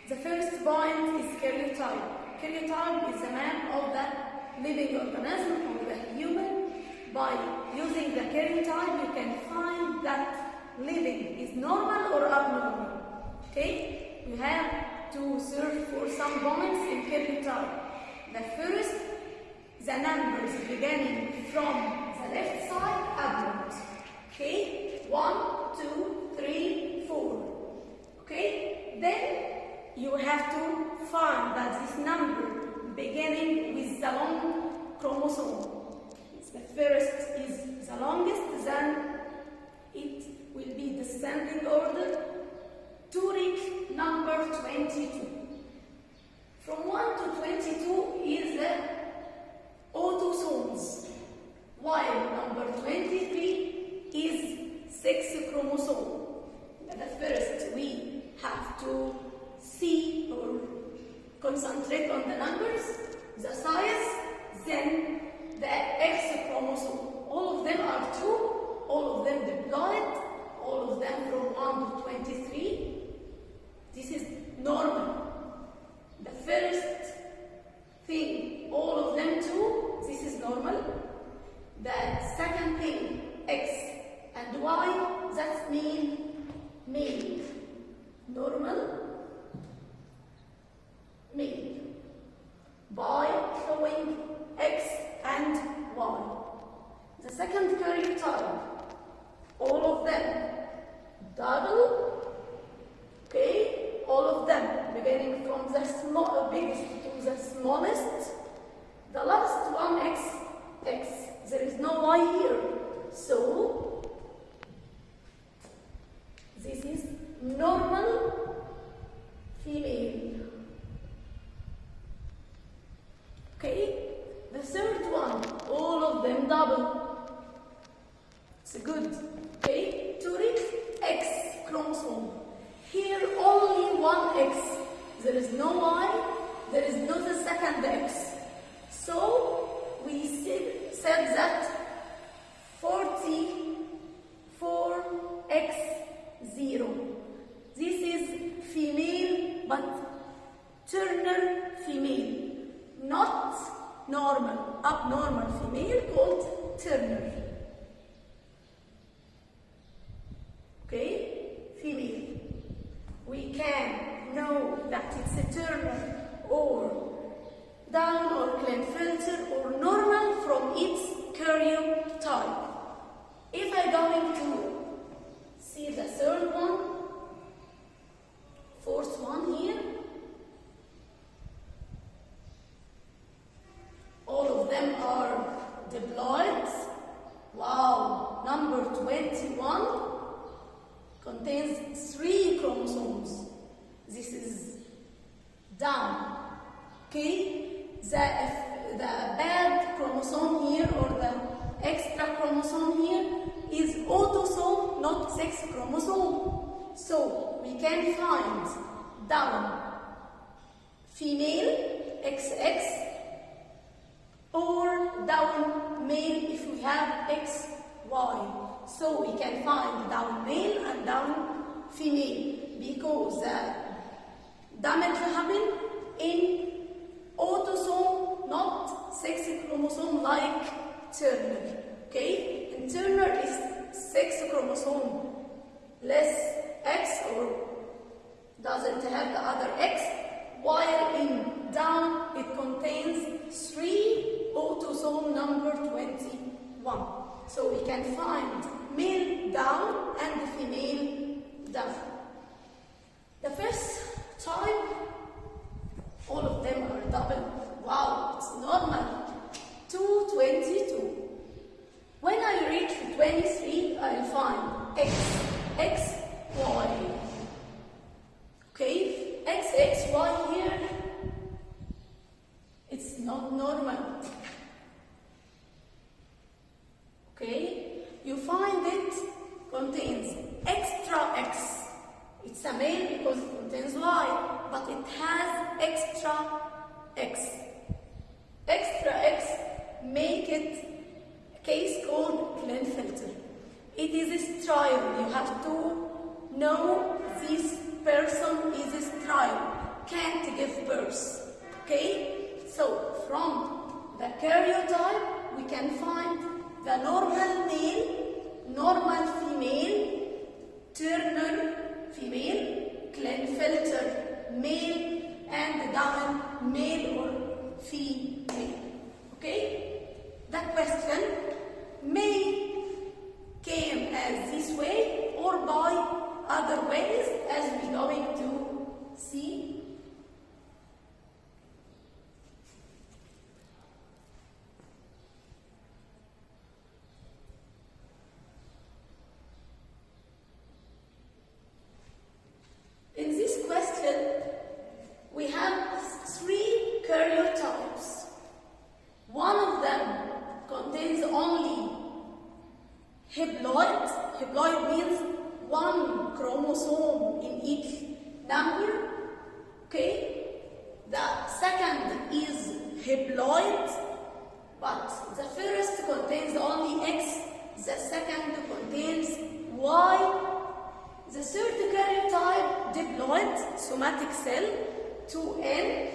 The first point is karyotype. Karyotype is the map of the living organism or the human. By using the karyotype, you can find that living is normal or abnormal. Okay? You have to search for some points in karyotype. The first, the numbers beginning from the left side upwards. Okay? 1, 2, 3, 4. Okay? Then you have to find that this number beginning with the long chromosome. The first is the longest, then it will be descending order to reach number 22. From 1 to 22 is the autosomes, while number 23 is sex chromosome. The first we have to see or concentrate on the numbers, the size, then the X chromosome. All of them are 2, all of them diploid, all of them from 1 to 23. This is normal. The first thing, all of them 2, this is normal. The second thing, X and Y, that means male. Normal, male. By showing X and Y. The second karyotype, all of them double, okay, all of them beginning from the biggest to the smallest. The last one, X. There is no Y here, so this is normal female. Okay. The third one, all of them double. It's good. Okay, to reach X chromosome. Here only one X. There is no Y, there is no the second X. So we said that 44X0. This is female, but Turner female, not normal, abnormal female called Turner. Okay, female. We can know that it's a Turner or Down or Klinefelter or normal from its karyotype. If I'm going to see the third one, fourth one here, all of them are diploids. Wow, number 21 contains 3 chromosomes. This is down. Okay, the bad chromosome here or the extra chromosome here is autosome, not sex chromosome. So we can find down female XX or down male if we have XY. So we can find down male and down female because the damage happens in autosome, not sex chromosome like Turner. Okay? In Turner is sex chromosome less X or doesn't have the other X, while in Down it contains 3 autosome number 21. So we can find male Down and female Down. The first type, all of them are double. Wow, it's normal. 222. When I reach 23, I'll find X, Y. Okay, X, Y here, it's not normal. Okay, you find it contains extra X. It's a male because it contains Y, but it has extra X. Extra X make it a case called Klinefelter. It is sterile. You have to know this person is sterile. can't give birth. Okay? So from the karyotype, we can find the normal male, normal female, Turner female, Klinefelter male, and Down male or female. Okay? The question may came as this way or by other ways, as we're going to see. In this question, we have 3 karyotypes. One of them contains only haploid. Haploid means 1 chromosome in each number. Okay? The second is haploid, but the first contains only X, the second contains Y. The third karyotype, diploid, somatic cell, 2N,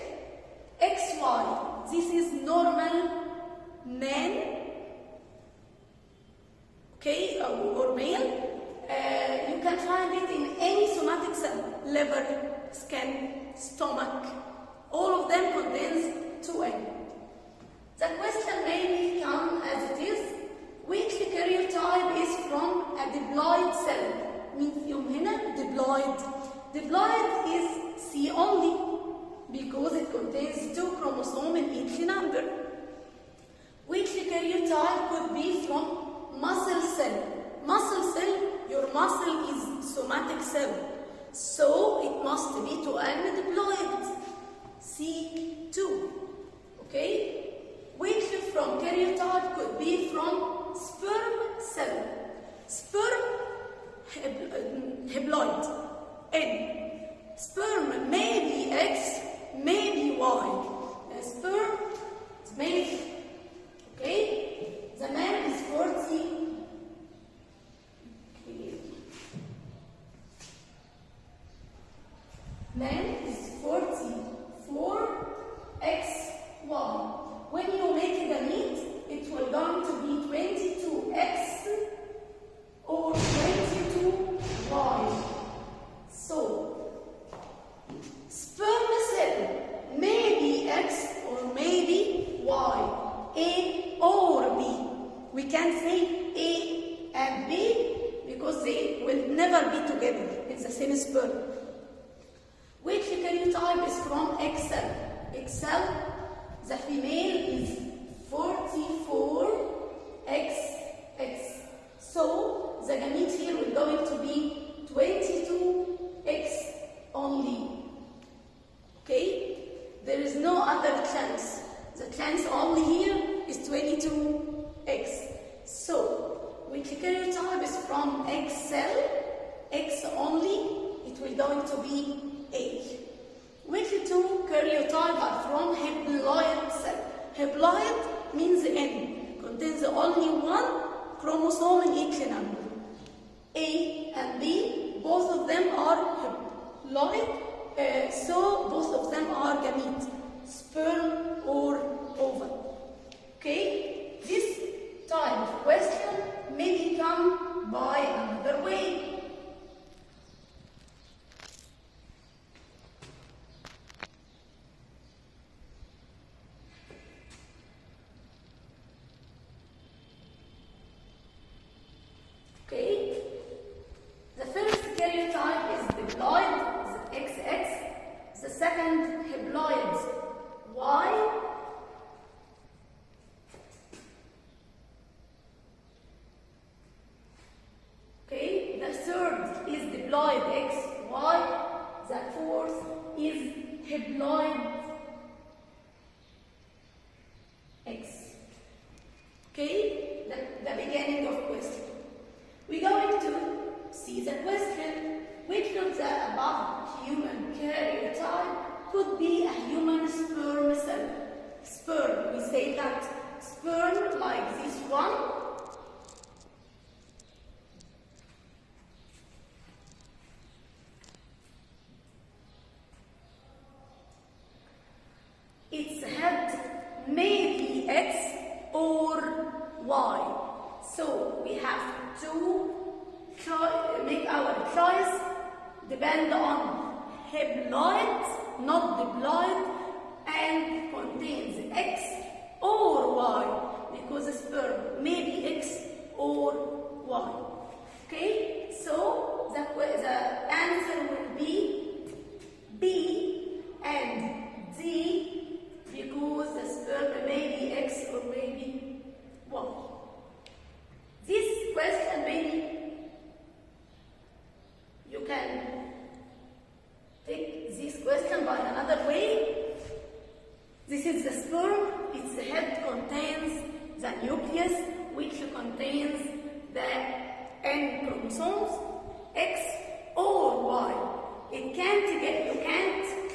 XY. This is normal man, okay, or male. You can find it in any somatic cell, liver, skin, stomach. All of them contains 2N. The question may become as it is, which karyotype is from a diploid cell? Means يوم هنا diploid. Diploid is C only because it contains 2 chromosomes in each number. Which karyotype could be from muscle cell? Muscle cell, your muscle is somatic cell, so it must be to an diploid. C2. Okay? Which from karyotype could be from sperm cell? Sperm, haploid, N. Sperm may be X, may be Y. Sperm is male. Okay? The man is 40. Man is 44 X, Y. When you make the meat, it will going to be 22 X or 22 Y. So, sperm cell may be X or may be Y, A or B. We can say A and B because they will never be together in the same sperm. Which karyotype is from X cell? X cell, the female is 44 XX. So the gamete here will going to be 22X only. Okay? There is no other chance. The chance only here is 22X. So which karyotype is from X cell? X only, it will going to be A. Which 2 karyotypes are from haploid cell? Haploid means N, contains only 1 chromosome in each number. A and B, both of them are haploid, so both of them are gamete, sperm or ovum. Okay? This type of question may become by another way. Okay? The first karyotype is diploid, XX. The second, haploid, Y. Okay? The third is diploid, XY. The fourth is haploid, X. Okay? The beginning of question. We're going to see the question, which of the above human karyotype could be a human sperm cell? Sperm, we say that sperm like this one. maybe X or Y. So we have to make our choice depend on haploid, not diploid, and contains X or Y because the sperm may be X or Y. Okay, so the answer will be B and D because the sperm may be X or may be Y. This question maybe you can take this question by another way. This is the sperm. Its head contains the nucleus, which contains the N chromosomes, X or Y. You can't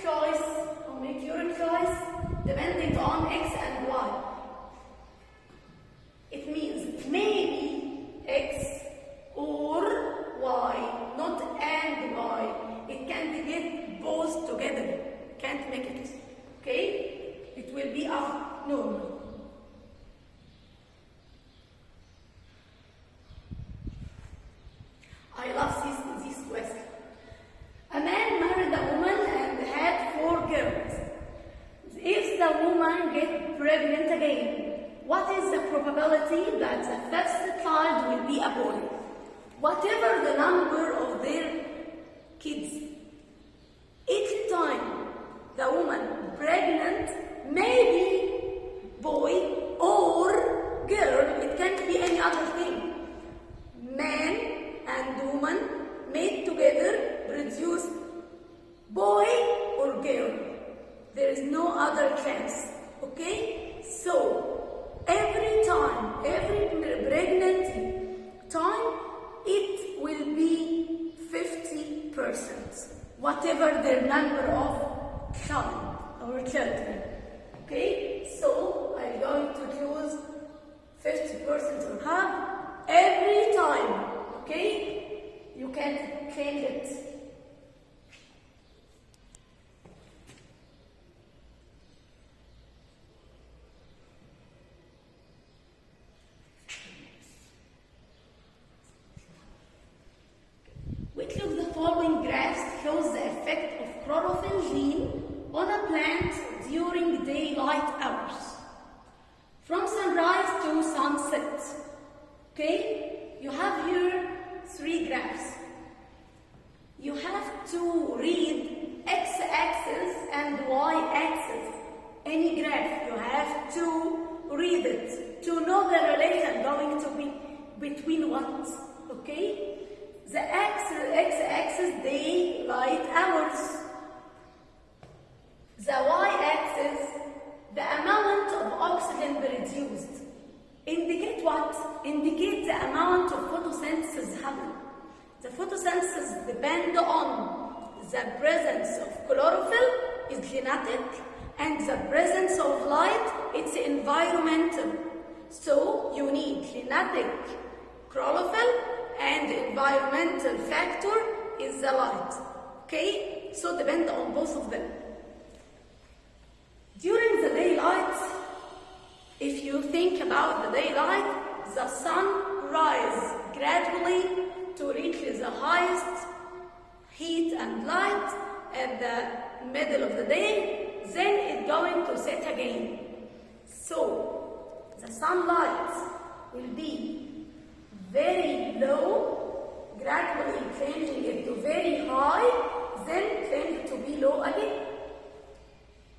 choice or make your choice depending on X and Y. It means maybe X or Y, not and Y. It can't get both together. Can't make it. Okay? It will be abnormal. I love this question. A man married a woman and had 4 girls. If the woman gets pregnant again, what is the probability that the first child will be a boy? Whatever the number of their kids, each time the woman pregnant may be boy or girl, it can't be any other thing. Man and woman made together produce boy or girl. There is no other chance. Okay? So every time, every pregnancy time, it will be 50%. Whatever their number of children. Okay? So I'm going to choose 50% or half every time. Okay? You can change it. Which of the following graphs shows the effect of chlorophyll gene on a plant during daylight hours? From sunrise to sunset. Okay? You have here 3 graphs. You have to read x-axis and y-axis. Any graph, you have to read it to know the relation going to be between what. Okay? The x-axis, daylight hours. The y-axis, the amount of oxygen produced. Indicate what? Indicate the amount of photosynthesis happen. The photosynthesis depends on the presence of chlorophyll, is genetic, and the presence of light, it's environmental. So you need genetic chlorophyll and environmental factor is the light. Okay? So depend on both of them. During the daylight, if you think about the daylight, the sun rises gradually to reach the highest heat and light at the middle of the day, then it's going to set again. So the sunlight will be very low, gradually changing it to very high, then change it to be low again.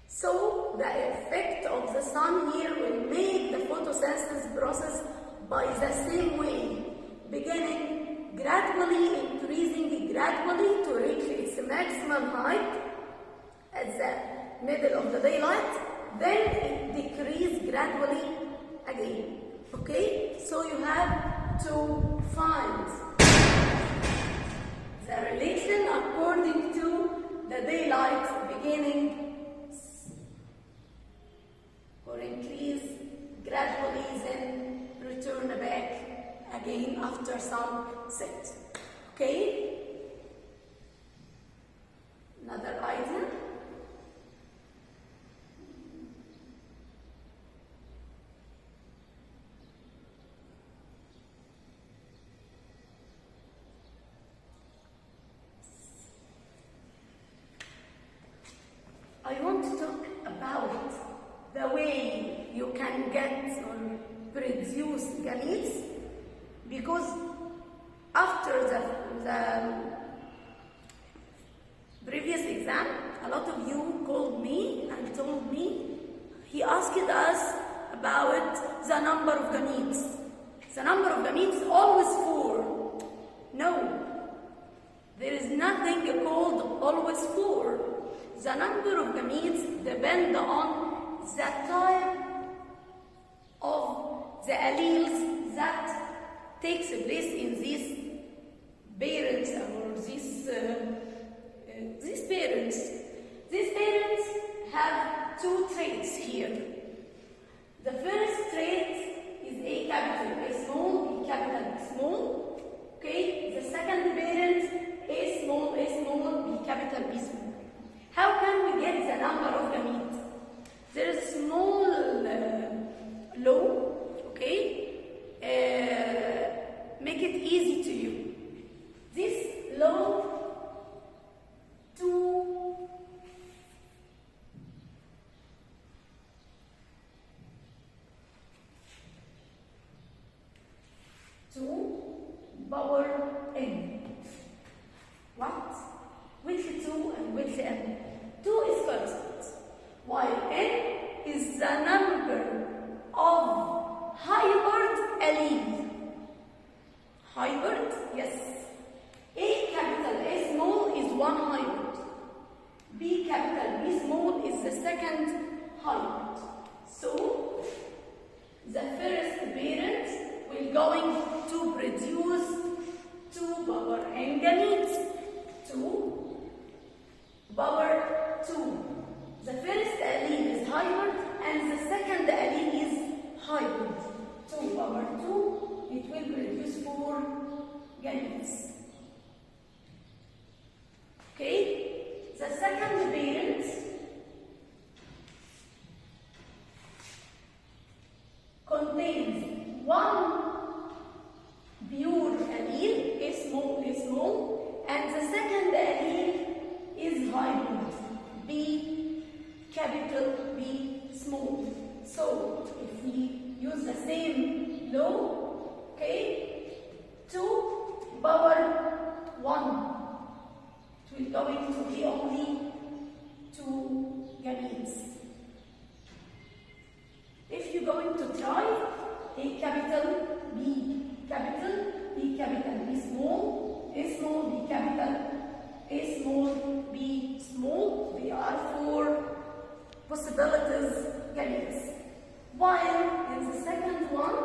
So the effect of the sun here will make the photosynthesis process by the same way, beginning gradually, increasing gradually to reach its maximum height at the middle of the daylight, then it decreases gradually again. Okay? So you have to find the relation according to the daylight beginning or increase gradually, then return back again after sunset. Okay? Another item. I want to talk about the way you can get or produce gametes, because after the previous exam, a lot of you called me and told me, he asked us about the number of gametes. The number of gametes is always 4. No, there is nothing called always 4. The number of gametes depend on the type of the alleles that takes place in these parents or these parents. These parents have 2 traits here. The first trait is A capital A small, B capital B small. Okay, the second parent A small, B capital B small. How can we get the number of gametes? There is a small law, okay? Make it easy to you. This law, 2 power n. What? Which 2 and which n? 2 is constant, while n is the number of hybrid allele. Hybrid? Yes. A capital A small is 1 hybrid. B capital B small is the second hybrid. So, the first parent will going to produce 2 power n gametes. 2 power 2. The first allele is hybrid and the second allele is hybrid. 2 power 2, it will produce 4 gametes. Okay? The second parent contains 1 pure allele, A small, and the second allele is hybrid, B capital B small. So, if we use the same law, okay, 2 power 1, it will going to be only 2 gametes. If you're going to try A capital B capital, B capital B small, A small, B capital A small, B small, there are 4 possibilities gametes. While in the second one,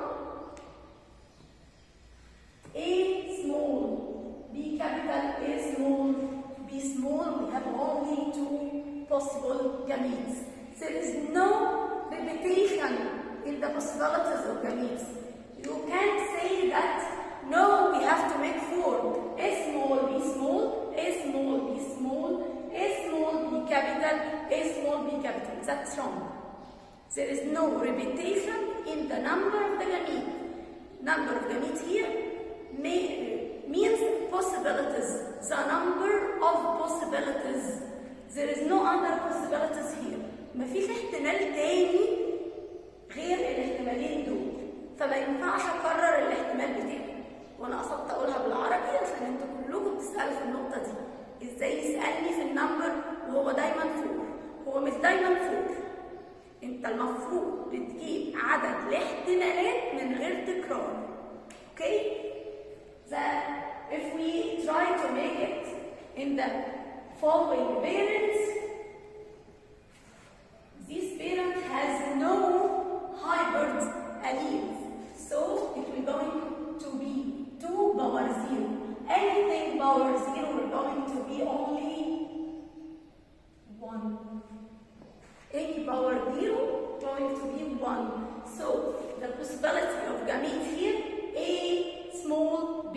A small, B capital A small, B small, we have only 2 possible gametes. There is no repetition in the possibilities of gametes. You can't say that, no, we have to make 4. A small, B small, A small, B small, A small, B capital, A small, B capital. That's wrong. There is no repetition in the number of the gamete. Number of gametes here means possibilities. The number of possibilities. There is no other possibilities here. مفيش احتمال تاني غير الاحتمالين دول. فما ينفعش اكرر الاحتمال بتاعي. وانا قصدت اقولها بالعربي عشان انتوا كلكم بتسالوا في النقطه دي. ازاي يسالني في النمبر وهو دايما 4؟ هو مش دايما 4. انت المفروض بتجيب عدد الاحتمالات من غير تكرار. اوكي؟ If we try to make it in the following parents, this parent has no hybrid alleles, so it will going to be 2 power 0. Anything power 0 will going to be only 1. Any power 0 going to be 1. So the possibility of gamete here, A small, B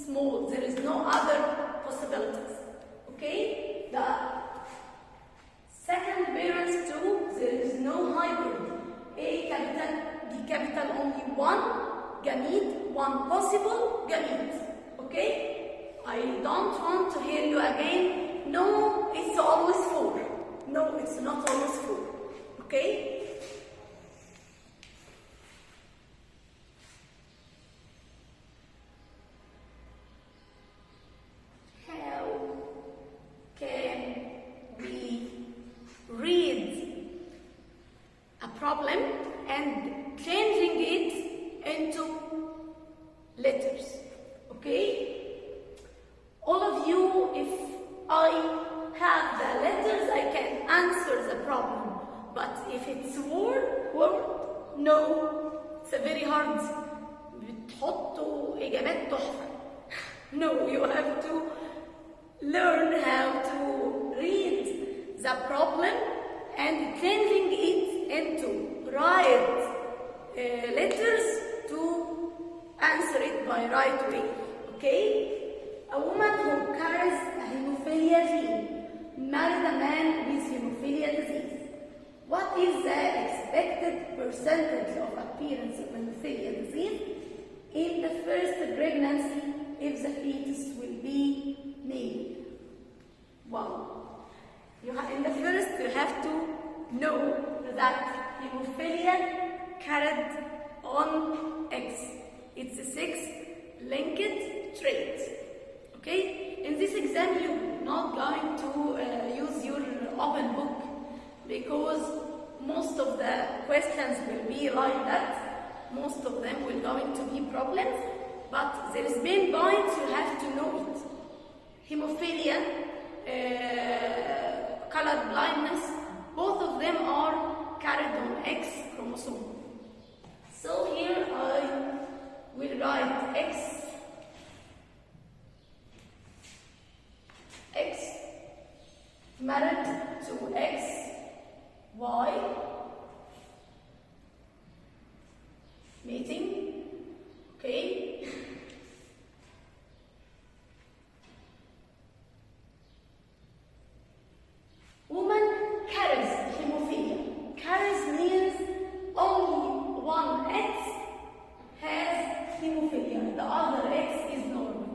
small. There is no other possibilities. Okay? The second parents too, there is no hybrid. A capital, B capital, only 1 gamete, 1 possible gamete. Okay? I don't want to hear you again. No, it's always 4. No, it's not always 4. Okay? How can we read a problem and changing it into letters? Okay? All of you, if I have the letters, I can answer the problem. But if it's word, no, it's a very hard. بتحطوا إجابات تحفة. No, you have to learn how to read the problem and changing it into right letters to answer it by right way. Okay? A woman who carries a hemophilia gene married a man with hemophilia disease. What is the expected percentage of appearance of hemophilia disease in the first pregnancy if the fetus will be male? Wow. In the first, you have to know that hemophilia carried on X. It's a sex-linked trait. Okay? In this exam, you're not going to use your open book because most of the questions will be like that. Most of them will going to be problems, but there is main point you have to know it. Hemophilia, color blindness, both of them are carried on X chromosome. So here I will write X married to X, Y, mating, okay? Woman carries hemophilia. Carries means only one X has hemophilia, the other X is normal.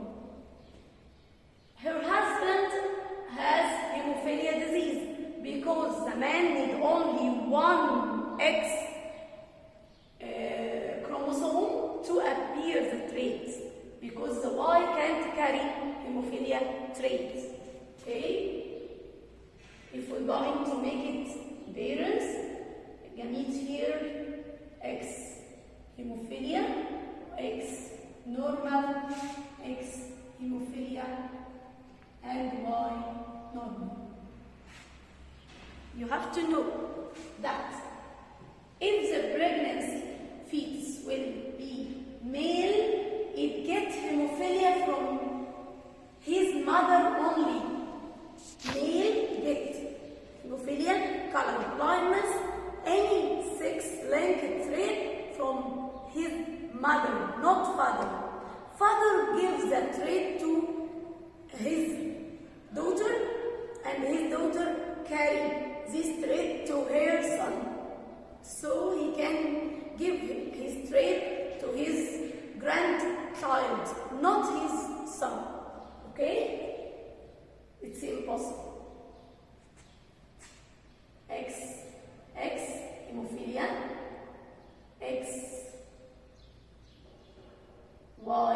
Her husband has hemophilia disease because the man need only one X chromosome to appear the trait, because the Y can't carry hemophilia trait. Okay? If we're going to make it parents, gametes here, X hemophilia, X normal, X hemophilia, and Y normal. You have to know that if the pregnancy fetus will be male, it gets hemophilia from his mother only. Male get hemophilia, color blindness, any sex-linked trait from his mother, not father. Father gives the trait to his daughter, and his daughter carry this trait to her son. So he can give his trait to his grandchild, not his son. Okay? It's impossible. X hemophilia, X, Y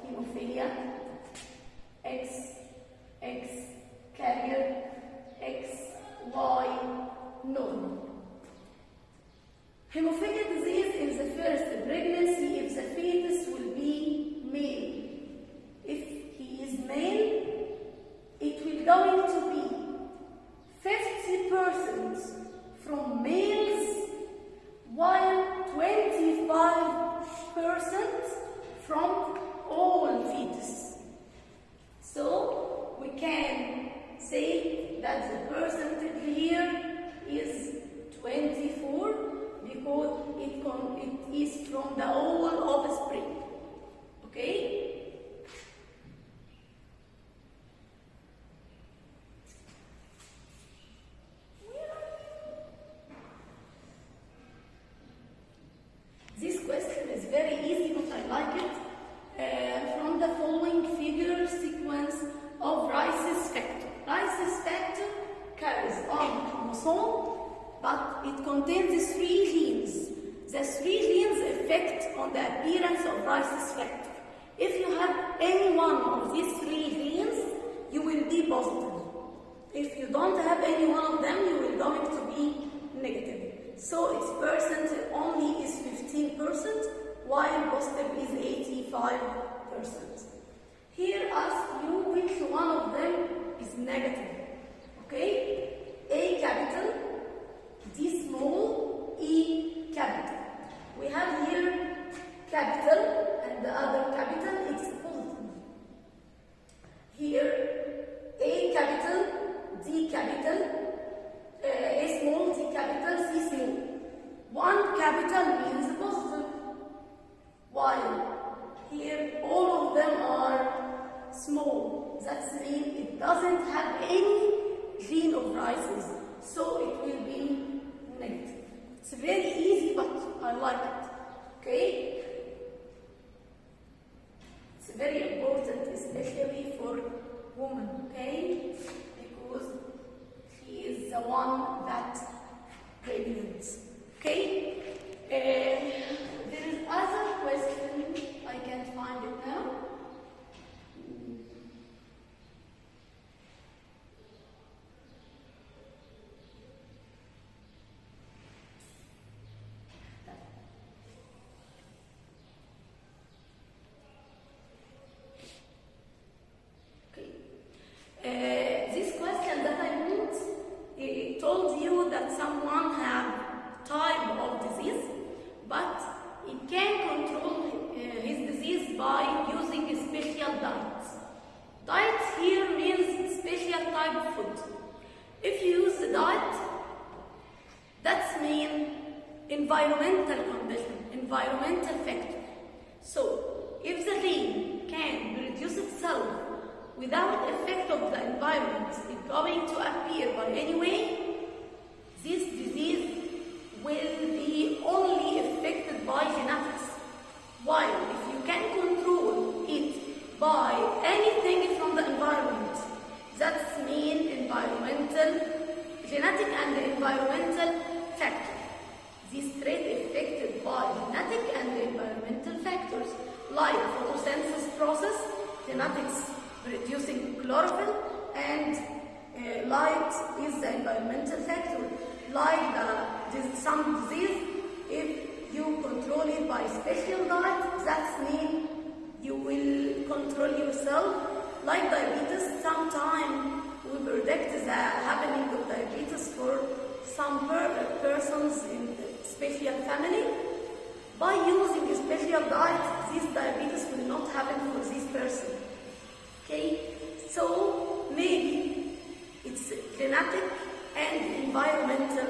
hemophilia, X carrier, X, Y normal. Hemophilia disease in the first pregnancy if the fetus will be male. If he is male, it will going to be 50% from males, while 25% from all fetus. So we can say that the percentage here is 24 because it is from the whole offspring. Okay? This question is very easy, but I like it. From the following figure sequence of rhesus factor. Rhesus factor carries on contains the three genes. The three genes effect on the appearance of rhesus factor. If you have any one of these three genes, you will be positive. If you don't have any one of them, you will going to be negative. So its percent only is 15%, while positive is 85%. Here asks you which one of them is negative. Okay? A capital, D small, E capital. We have here capital and the other capital is positive. Here A capital, D capital, A small, D capital, C small. One capital means positive, while here all of them are small. That means it doesn't have any gene of rhesus, so it will be negative. It's very easy, but I like it. Okay? It's very important, especially for women, okay? Because she is the one that pregnant. Okay? There is other question. I can't find it now. This question that I wrote, it told you that someone have type of disease, but he can control his disease by using a special diet. Diet here means special type of food. If you use the diet, that's mean environmental condition, environmental factor. So if the gene can reduce itself without effect of the environment is going to appear by any way, this disease will be only affected by genetics. While if you can control it by anything from the environment, that's mean environmental, genetic and environmental factor. These traits affected by genetic and environmental factors like photosynthesis process, genetics reducing chlorophyll, and light is the environmental factor. Like some disease, if you control it by special diet, that means you will control yourself. Like diabetes, sometimes we predict the happening of diabetes for some persons in special family. By using a special diet, this diabetes will not happen for this person. Okay, so maybe it's genetic and environmental